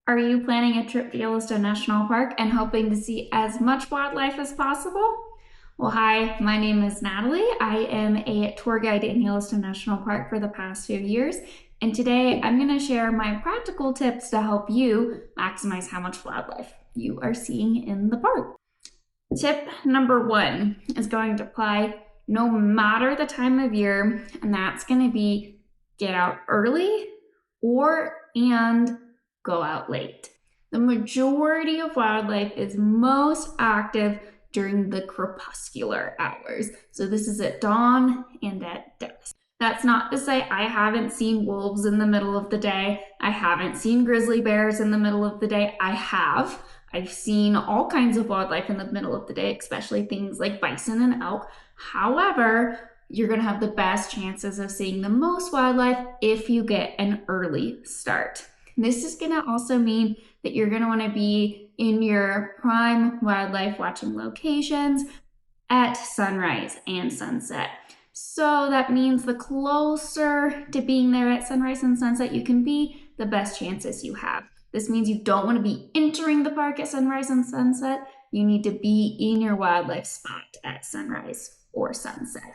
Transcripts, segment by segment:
Are you planning a trip to Yellowstone National Park and hoping to see as much wildlife as possible? Well, hi, my name is Natalie. I am a tour guide in Yellowstone National Park for the past few years, and today I'm going to share my practical tips to help you maximize how much wildlife you are seeing in the park. Tip number one is going to apply no matter the time of year, and that's going to be get out early and go out late. The majority of wildlife is most active during the crepuscular hours. So this is at dawn and at dusk. That's not to say I haven't seen wolves in the middle of the day. I haven't seen grizzly bears in the middle of the day. I have. I've seen all kinds of wildlife in the middle of the day, especially things like bison and elk. However, you're going to have the best chances of seeing the most wildlife if you get an early start. This is going to also mean that you're going to want to be in your prime wildlife watching locations at sunrise and sunset. So that means the closer to being there at sunrise and sunset you can be, the best chances you have. This means you don't want to be entering the park at sunrise and sunset. You need to be in your wildlife spot at sunrise or sunset.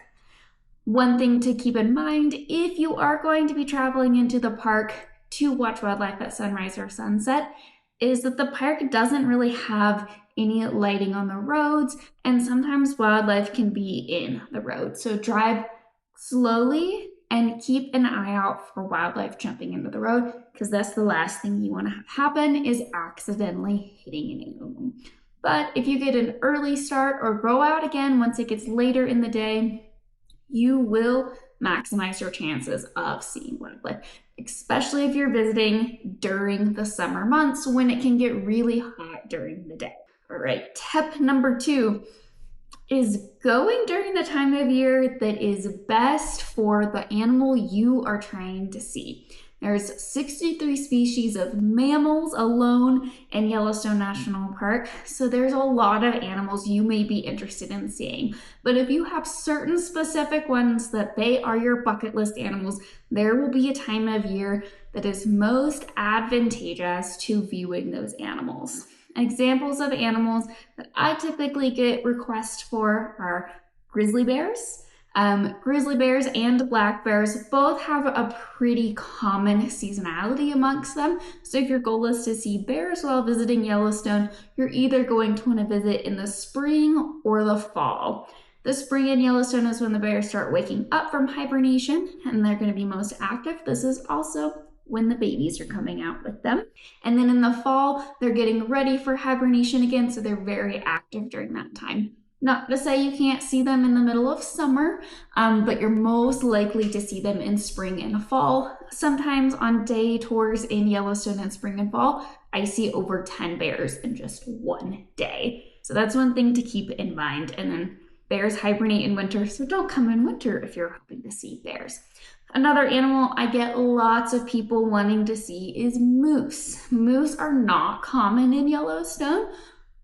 One thing to keep in mind, if you are going to be traveling into the park to watch wildlife at sunrise or sunset, is that the park doesn't really have any lighting on the roads, and sometimes wildlife can be in the road. So drive slowly and keep an eye out for wildlife jumping into the road, because that's the last thing you want to have happen is accidentally hitting an animal. But if you get an early start or go out again once it gets later in the day, you will maximize your chances of seeing wildlife, especially if you're visiting during the summer months when it can get really hot during the day. All right, tip number two is going during the time of year that is best for the animal you are trying to see. There's 63 species of mammals alone in Yellowstone National Park, so there's a lot of animals you may be interested in seeing. But if you have certain specific ones that they are your bucket list animals, there will be a time of year that is most advantageous to viewing those animals. Examples of animals that I typically get requests for are grizzly bears. Grizzly bears and black bears both have a pretty common seasonality amongst them. So if your goal is to see bears while visiting Yellowstone, you're either going to want to visit in the spring or the fall. The spring in Yellowstone is when the bears start waking up from hibernation and they're going to be most active. This is also when the babies are coming out with them. And then in the fall, they're getting ready for hibernation again, so they're very active during that time. Not to say you can't see them in the middle of summer, but you're most likely to see them in spring and fall. Sometimes on day tours in Yellowstone in spring and fall, I see over 10 bears in just one day. So that's one thing to keep in mind. And then bears hibernate in winter, so don't come in winter if you're hoping to see bears. Another animal I get lots of people wanting to see is moose. Moose are not common in Yellowstone,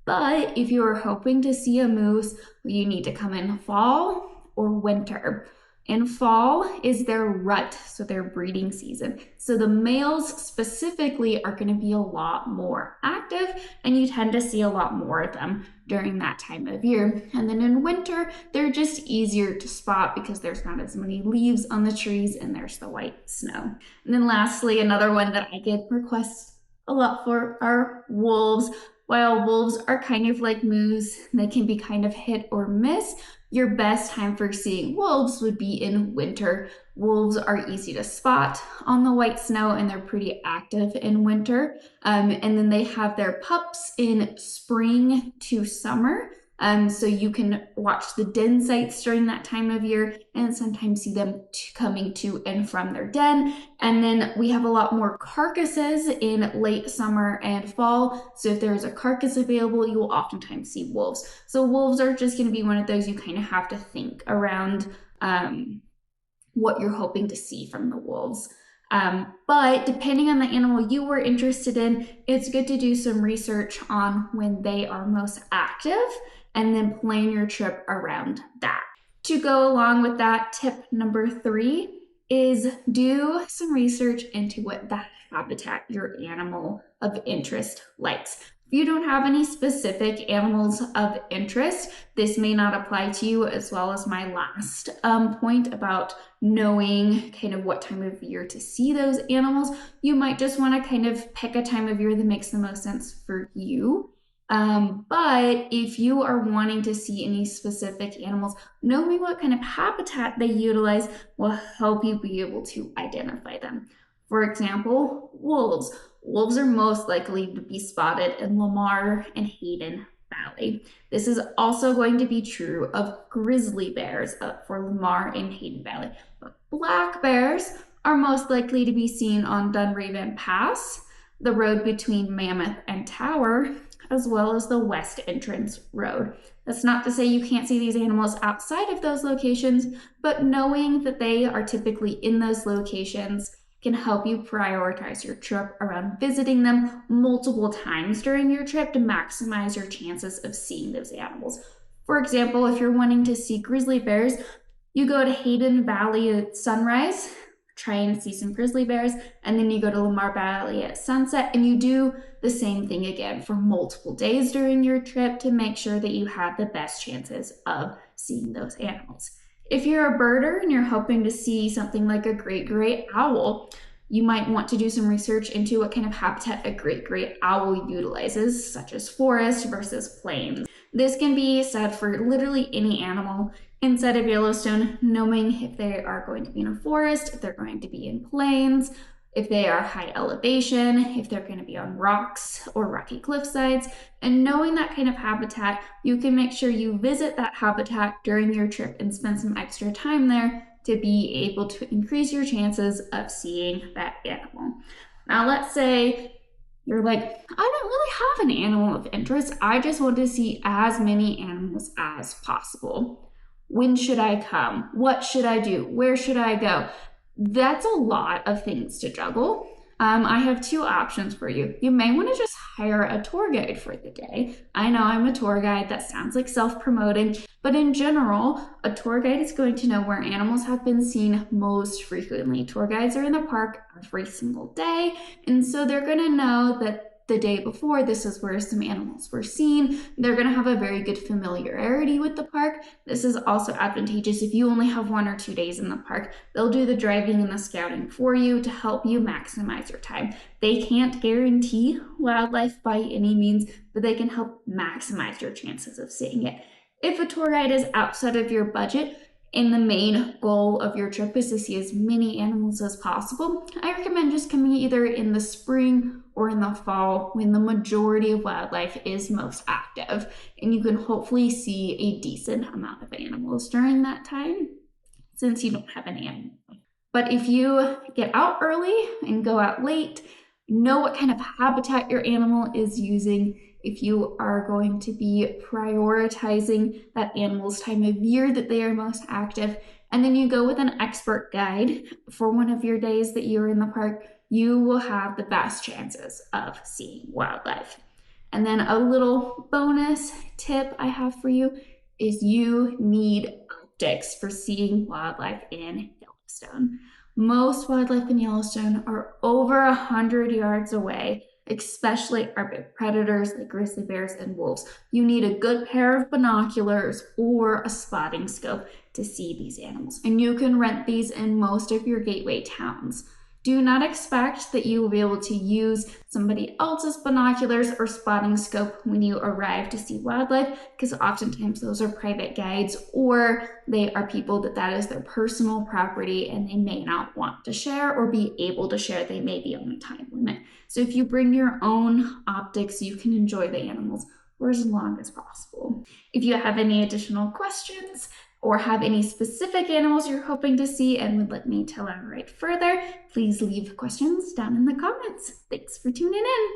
but if you are hoping to see a moose, you need to come in fall or winter. In fall is their rut, so their breeding season. So the males specifically are going to be a lot more active, and you tend to see a lot more of them during that time of year. And then in winter, they're just easier to spot because there's not as many leaves on the trees and there's the white snow. And then lastly, another one that I get requests a lot for are wolves. While wolves are kind of like moose, they can be kind of hit or miss. Your best time for seeing wolves would be in winter. Wolves are easy to spot on the white snow and they're pretty active in winter. And then they have their pups in spring to summer. So you can watch the den sites during that time of year and sometimes see them coming to and from their den. And then we have a lot more carcasses in late summer and fall. So if there's a carcass available, you will oftentimes see wolves. So wolves are just going to be one of those you kind of have to think around what you're hoping to see from the wolves. But depending on the animal you were interested in, it's good to do some research on when they are most active and then plan your trip around that. To go along with that, tip number 3 is do some research into what the habitat your animal of interest likes. If you don't have any specific animals of interest, this may not apply to you, as well as my last point about knowing kind of what time of year to see those animals. You might just want to kind of pick a time of year that makes the most sense for you. But if you are wanting to see any specific animals, knowing what kind of habitat they utilize will help you be able to identify them. For example, wolves. Wolves are most likely to be spotted in Lamar and Hayden Valley. This is also going to be true of grizzly bears for Lamar and Hayden Valley. But black bears are most likely to be seen on Dunraven Pass, the road between Mammoth and Tower, as well as the West Entrance Road. That's not to say you can't see these animals outside of those locations, but knowing that they are typically in those locations can help you prioritize your trip around visiting them multiple times during your trip to maximize your chances of seeing those animals. For example, if you're wanting to see grizzly bears, you go to Hayden Valley at sunrise, try and see some grizzly bears, and then you go to Lamar Valley at sunset, and you do the same thing again for multiple days during your trip to make sure that you have the best chances of seeing those animals. If you're a birder and you're hoping to see something like a great gray owl, you might want to do some research into what kind of habitat a great gray owl utilizes, such as forest versus plains. This can be said for literally any animal inside of Yellowstone, knowing if they are going to be in a forest, if they're going to be in plains, if they are high elevation, if they're going to be on rocks or rocky cliff sides. And knowing that kind of habitat, you can make sure you visit that habitat during your trip and spend some extra time there to be able to increase your chances of seeing that animal. Now, let's say you're like, I don't really have an animal of interest. I just want to see as many animals as possible. When should I come? What should I do? Where should I go? That's a lot of things to juggle. I have two options for you. You may want to just hire a tour guide for the day. I know I'm a tour guide. That sounds like self-promoting, but in general, a tour guide is going to know where animals have been seen most frequently. Tour guides are in the park every single day, and so they're going to know that the day before, this is where some animals were seen. They're going to have a very good familiarity with the park. This is also advantageous if you only have 1 or 2 days in the park. They'll do the driving and the scouting for you to help you maximize your time. They can't guarantee wildlife by any means, but they can help maximize your chances of seeing it. If a tour guide is outside of your budget, and the main goal of your trip is to see as many animals as possible, I recommend just coming either in the spring or in the fall when the majority of wildlife is most active, and you can hopefully see a decent amount of animals during that time since you don't have an animal. But if you get out early and go out late, know what kind of habitat your animal is using. If you are going to be prioritizing that animal's time of year that they are most active, and then you go with an expert guide for one of your days that you're in the park, you will have the best chances of seeing wildlife. And then a little bonus tip I have for you is you need optics for seeing wildlife in Yellowstone. Most wildlife in Yellowstone are over 100 yards away, especially our big predators like grizzly bears and wolves. You need a good pair of binoculars or a spotting scope to see these animals, and you can rent these in most of your gateway towns. Do not expect that you will be able to use somebody else's binoculars or spotting scope when you arrive to see wildlife, because oftentimes those are private guides or they are people that is their personal property and they may not want to share or be able to share. They may be on a time limit. So if you bring your own optics, you can enjoy the animals for as long as possible. If you have any additional questions or have any specific animals you're hoping to see and would like me to elaborate further, please leave questions down in the comments. Thanks for tuning in.